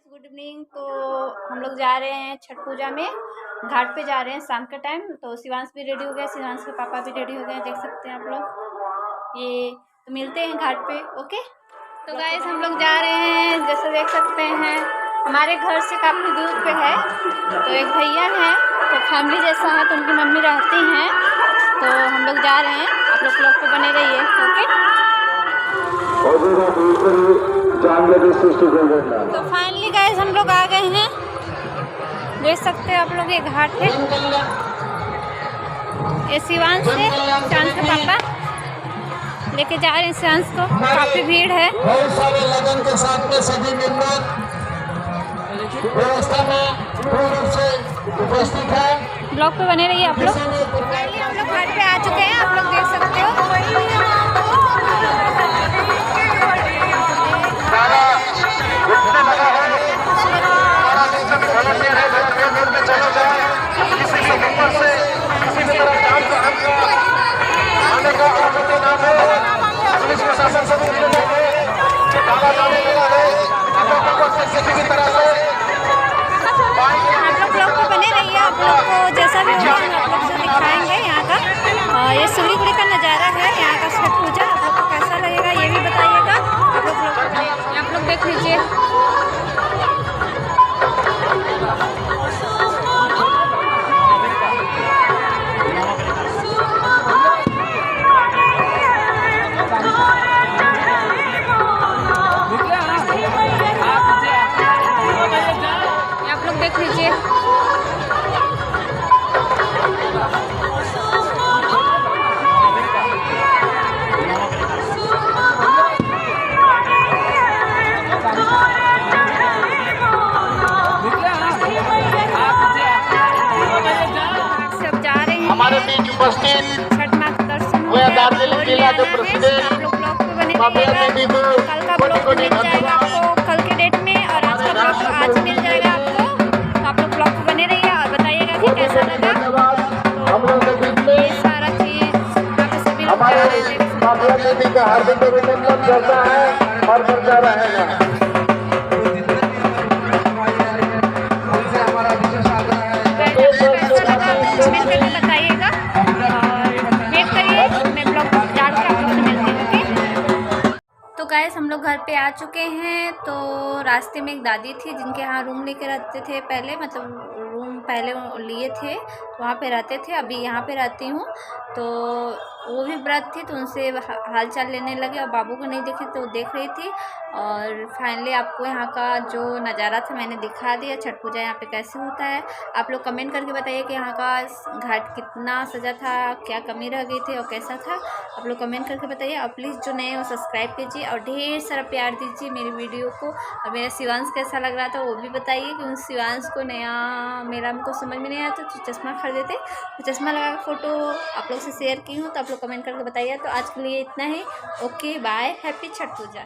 Good evening. तो हम लोग जा रहे हैं छठ पूजा में, घाट पे जा रहे हैं शाम के टाइम। तो शिवांश भी रेडी हो गया, शिवांश के पापा भी रेडी हो गए, देख सकते हैं आप लोग। ये तो मिलते हैं घाट पे, ओके। तो गाइस हम लोग जा रहे हैं, जैसे देख सकते हैं हमारे घर से काफ़ी दूर पे है। तो एक भैया हैं, तो फैमिली जैसा है, तो उनकी मम्मी रहती हैं। तो हम लोग जा रहे हैं, आप लोग ब्लॉग पे बने रहिए, ओके। तो फाइनली गाइस हम लोग आ गए हैं, देख सकते हैं आप लोग। ये घाट है, ये शिवांश है, शिवांश के पापा लेके जा रहे हैं शिवांश को। काफी भीड़ है, बहुत सारे लगन के साथ में सभी मेंबर व्यवस्था में पूर्ण रूप से उपस्थित है। ब्लॉग पे बने रहिए आप लोग। फाइनली हम लोग घाट पे आ चुके हैं, आप लोग देख सकते हो। जैसा भी होगा हम आप लोग से दिखाएंगे यहाँ का। ये सिलीगुड़ी का नज़ारा है, यहाँ का छठ पूजा आप लोग को कैसा लगेगा ये भी बताइएगा। आप लोग देख लीजिए। आप लोग देख लीजिए। हमारे बीच उपस्थित छठ माँ का दर्शन हुए दार्जिलिंग जिला के प्रेसिडेंट कल का ब्लॉग मिल जाएगा आपको कल के डेट में, और आज का ब्लॉग आज मिल जाएगा आपको। तो आप लोग ब्लॉग पे बने रहिए और बताइएगा कि कैसा लगा। तो ये सारा चीज़ आप सभी लोग हार्दिक अभिनंदन करता है और करता रहेगा। बताइएगा और वेट करिए, मैं ब्लॉग डाल के आप लोग से मिलती हूँ, ओके। तो गाइस हम लोग घर पे आ चुके हैं। तो रास्ते में एक दादी थी जिनके यहाँ रूम लेके रहते थे पहले, मतलब रूम पहले लिए थे तो वहाँ पे रहते थे, अभी यहाँ पे रहती हूँ। तो वो भी व्रत थी, तो उनसे हाल चाल लेने लगे और बाबू को नहीं देखे तो देख रही थी। और फाइनली आपको यहाँ का जो नज़ारा था मैंने दिखा दिया, छठ पूजा यहाँ पे कैसे होता है। आप लोग कमेंट करके बताइए कि यहाँ का घाट कितना सजा था, क्या कमी रह गई थी और कैसा था। आप लोग कमेंट करके बताइए, और प्लीज़ जो नए हो सब्सक्राइब कीजिए और ढेर सारा प्यार दीजिए मेरी वीडियो को। और मेरा शिवांश कैसा लग रहा था वो भी बताइए, क्योंकि शिवांश को नया मेरा हमको समझ में नहीं आता तो चश्मा खरीदे थे, तो चश्मा लगा के फ़ोटो आप लोग से शेयर की हूँ। तो आप लोग कमेंट करके बताइए। तो आज के लिए इतना ही, ओके बाय, हैप्पी छठ पूजा।